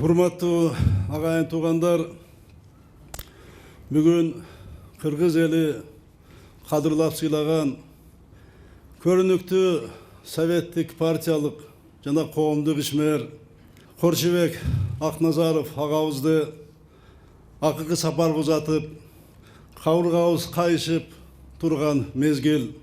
Урматтуу агайын туугандар, бүгүн кыргыз эли кадырлап сыйлаган көрүнүктүү советтик партиялык жана коомдук ишмер Корчебек Акназаров агабызды акыркы сапарга узатып, кабыргабыз кайышып турган мезгил.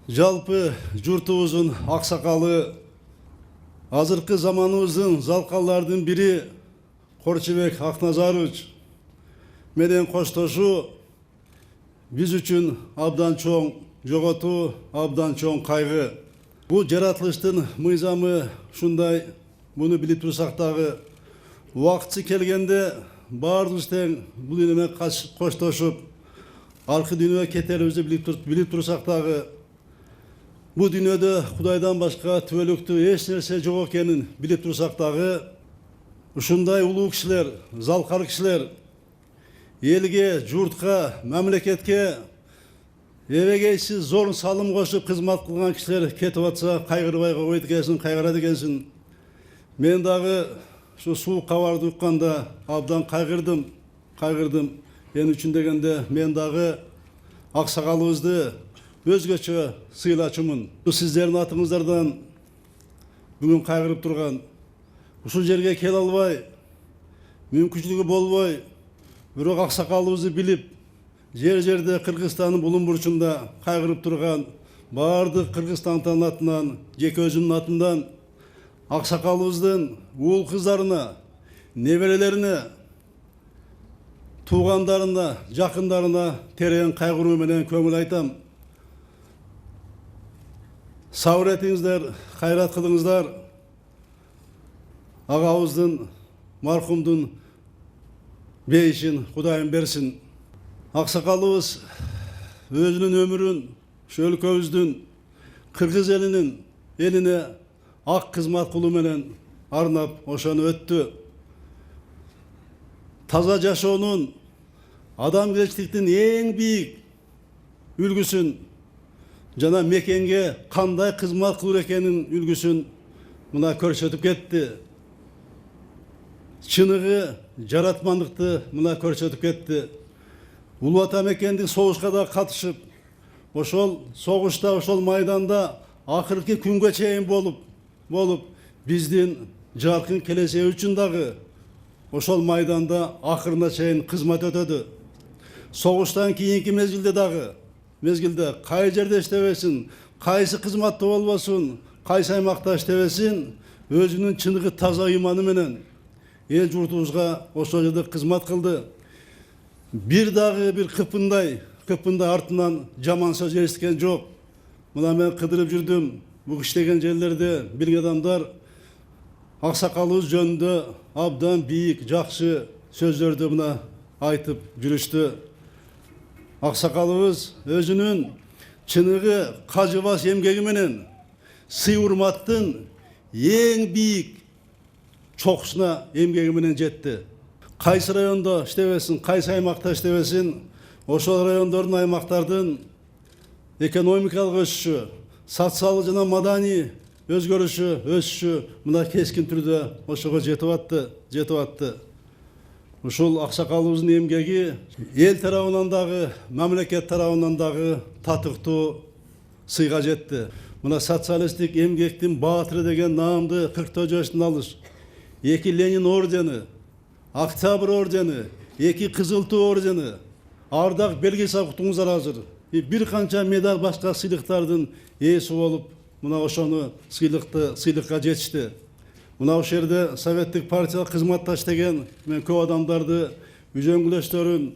Жалпы журтубуздун аксакалы, азыркы заманыбыздын залкаллардын бири Корчебек Акназарович менен коштошуу биз үчүн абдан чоң жоготуу, абдан чоң кайгы. Бул жаратылыштын мыйзамы ушундай, муну билип турсак дагы убакыты келгенде баарыбыз тең бул дүйнө менен коштошуп, аркы дүйнөгө кетерибизди билип турсак дагы бул дүйнөдө Кудайдан башка түбөлүктүү эч нерсе жок экенин билип турсак дагы, ушундай улуу кишилер, залкар кишилер элге, журтка, мамлекетке эбегейсиз зор салым кошуп кызмат кылган кишилер кетип атса кайгырбай койбойт экенсиң, кайгырат экенсиң. Мен дагы ушу суук кабарды укканда абдан кайгырдым. Мен үчүн дегенде мен дагы аксакалыбызды өзгөчө сыйлачумун. Сиздердин атыңыздардан бүгүн кайгырып турган, ушул жерге келе албай, мүмкүнчүлүгү болбой, бирок аксакалыбызды билип, жерде Кыргызстандын булун бурчунда кайгырып турган баардык кыргызстандын атынан, жеке өзүмдүн атымдан аксакалыбыздын уул кыздарына, неберелерине, туугандарына, жакындарына терең кайгыруу менен көңүл айтам. Сабыр этиңиздер, кайрат кылыңыздар. Агабыздын, маркумдун бейишин Кудайым берсин. Аксакалыбыз өзүнүн өмүрүн ушу өлкөбүздүн, кыргыз элине ак кызмат кылуу менен арнап ошону өттү. Таза жашоонун, адамгерчиликтин эң бийик үлгүсүн жана мекенге кандай кызмат кылуу экенин үлгүсүн мына көрсөтүп кетти. Чыныгы жаратмандыкты мына көрсөтүп кетти. Улуу ата мекендик согушка да катышып, ошол согушта, ошол майданда акыркы күнгө чейин болуп, биздин жаркын келечеги үчүн дагы ошол майданда акырына чейин кызмат өтөдү. Согуштан кийинки мезгилде кай жерде иштебесин, кайсы кызматта болбосун, кайсы аймакта иштебесин, өзүнүн чыныгы таза ыйманы менен эл журтубузга ошол жерде кызмат кылды. Бир дагы бир кыпындай артынан жаман сөз эсткен жок. Мына мен кыдырып жүрдүм, бул иштеген жерлерде билген адамдар аксакалыбыз жөнүндө абдан бийик, жакшы сөздөрдү мына айтып жүрүштү. Аксакалыбыз өзүнүн чыныгы кажыбас эмгеги менен сый урматтын эң бийик чокусуна эмгеги менен жетти. Кайсы райондо иштебесин, кайсы аймакта иштебесин, ошол райондордун, аймактардын экономикалык өсүшү, социалдык жана маданий өсүшү мына кескин түрдө ошого жетип атты. Ушул аксакалыбыздын эмгеги эл тарабынан дагы, мамлекет тарабынан дагы татыктуу сыйга жетти. Мына социалисттик эмгектин баатыры деген наамды 44 жаштан алыш, 2 Ленин ордени, Октябрь ордени, 2 Кызыл Туу ордени, ардак белгиси уктуңуздар азыр. Бир канча медаль, башка сыйлыктардын ээси болуп, мына ошону сыйлыкка жетишти. Мына ошол жерде советтик партиялык кызматта иштеген мен көп адамдарды, үзөңгүлөштөрүн,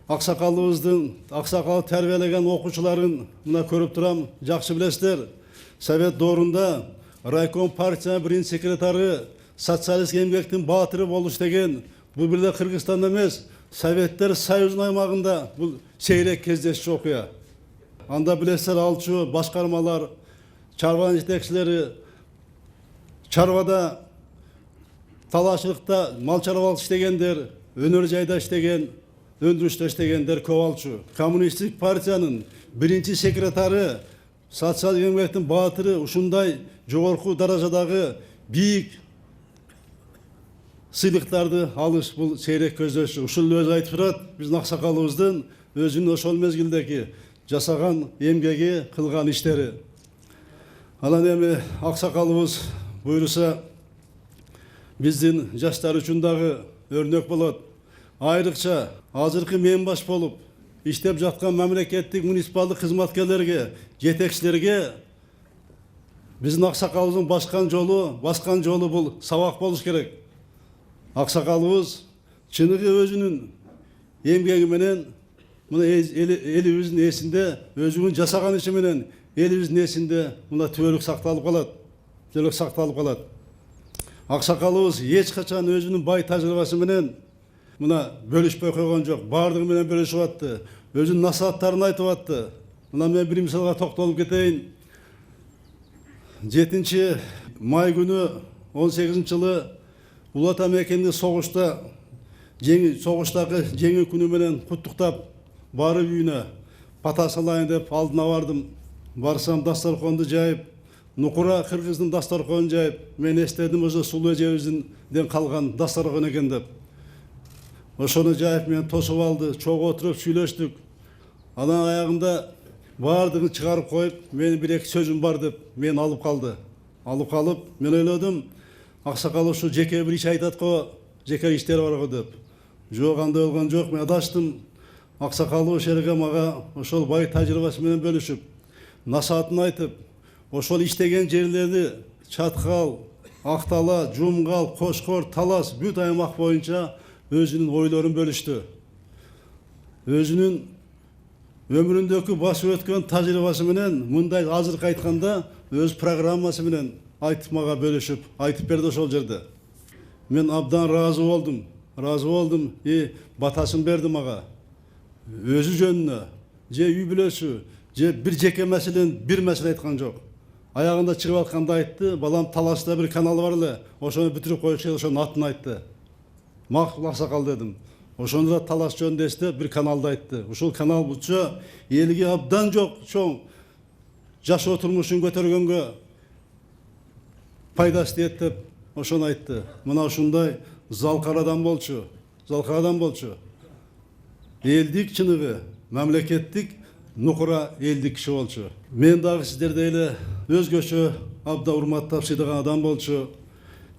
аксакал тарбиялеген окуучуларын мына көрүп турам, жакшы билесиздер. Совет доорунда райком партиянын биринчи секретары, социалист эмгектин баатыры болуп иштеген. Бул бир эле Кыргызстанда эмес, Советтер Союзунун аймагында бул сейрек кездешчү окуя. Анда билесиздер, алчу башкармалар, чарбанын жетекчилери, чарбада, талашчылыкта, мал чарбалык иштегендер, өнөр жайда иштеген, өндүрүштө иштегендер көп алчу. Коммунисттик партиянын биринчи секретары, социалдык эмгектин баатыры ушундай жогорку даражадагы бийик сыйлыктарды алыш бул сейрек көздөшү. Ушул өзү айтып турат, биздин аксакалыбыздын өзүнүн ошол мезгилдеги жасаган эмгеги, кылган иштери. Анан эми аксакалыбыз буйруса биздин жаштар үчүн дагы өрнөк болот. Айрыкча азыркы мен баш болуп иштеп жаткан мамлекеттик муниципалдык кызматкерлерге, жетекчилерге биздин аксакалыбыздын баскан жолу бул сабак болуш керек. Аксакалыбыз чыныгы өзүнүн эмгеги менен мына элибиздин эсинде, өзүнүн жасаган иши менен элибиздин эсинде мына түбөлүк сакталып калат. Аксакалыбыз эч качан өзүнүн бай тажрыйбасы менен мына бөлүшпөй койгон жок. Бардыгы менен бөлүшүп атты. Өзүнүн насааттарын айтып атты. Мына мен бир мисалга токтолуп кетейин. 7 май күнү 18-жылы Улуу Ата мекенди согуштагы жеңүү күнү менен куттуктап барып үйүнө бата салайын деп алдына бардым. Барсам дастарконду жайып, нукура кыргыздын дастарконун жайып, мен эстедим ошо сулуу эжебизден калган дастаркон экен деп. Ошону жайып мен тосуп алды, чогуу отуруп сүйлөштүк. Анан аягында бардыгын чыгарып коюп, менин бир эки сөзүм бар деп мен алып калды. Алып калып, мен ойлодум, аксакал ушу жеке бир иш айтат го, жеке иштери бар го деп. Жок, андай болгон жок, мен адаштым. Аксакал ошол жерге мага ошол бай тажрыйбасы менен бөлүшүп, насаатын айтып, ошол иштеген жерлерди Чаткал, Актала, Жумгал, Кошкор, Талас бүт аймак боюнча өзүнүн ойлорун бөлүштү. Өзүнүн өмүрүндөгү басып өткөн тажрыйбасы менен, мындай азыркы айтканда өз программасы менен айтып мага бөлүшүп, айтып берди ошол жерде. Мен абдан ыраазы болдум. Батасын берди мага. Өзү жөнүнө, же үй бүлөсү, же бир жеке бир маселе айткан жок. Аягында чыгып атканда айтты, балам Таласта бир канал бар эле, ошону бүтүрүп коюшу, ошонун атын айтты. Макул аксакал дедим. Ошондо да Талас жөнүндө эстеп бир каналды айтты. Ушул канал бутча элге абдан чоң жашоо турмушун көтөргөнгө пайдасы тиет деп ошону айтты. Мына ушундай залкар адам болчу. Элдик чыныгы, мамлекеттик нукура элдик киши болчу. Мен дагы сиздердей эле өзгөчө абдан урматтап сыйдаган адам болчу.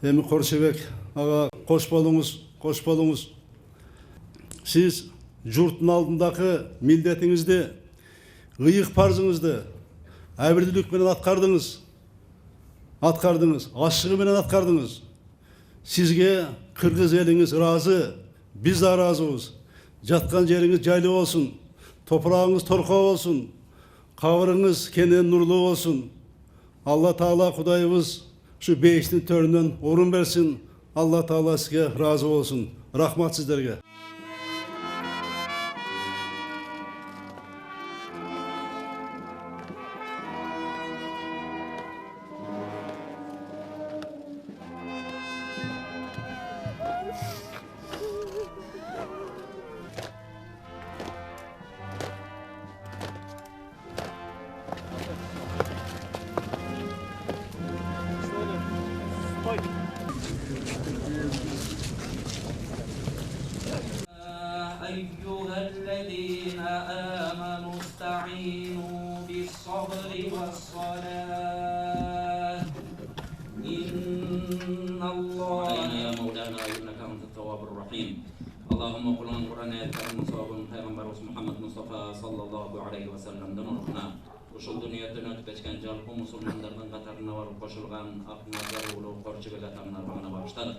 Эми Коршебек ага кош болуңуз. Сиз журттун алдындагы милдетиңизди, ыйык парзыңызды абийирлик менен аткардыңыз, ашыгы менен аткардыңыз. Сизге кыргыз элиңиз ыраазы, биз да ыраазыбыз. Жаткан жериңиз жайлуу болсун, топурагыңыз торкоо болсун, кабырыңыз кенен нурлуу болсун. Алла Таала Кудайыбыз ушу бейиштин төрүнөн орун берсин. Алла Таала сизге ыраазы болсун. Рахмат сиздерге. أيها الذين آمنوا استعينوا بالصبر والصلاة إن الله يا مولانا إنك أنت التواب الرحيم اللهم قل عن القرآن الكريم صواب پیغمبر محمد مصطفى صلى الله عليه وسلم دنورنا ушул дүйнөдөн өтүп кеткен жалпы мусулмандардын катарына барып кошулган акмаздар улуу Корчебек атамдын армагына багыштадык.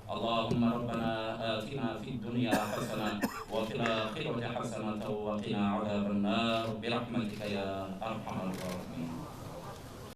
اللهم ربنا آتنا في الدنيا حسنة وفي الآخرة حسنة وقنا عذاب النار برحمتك يا أرحم الراحمين.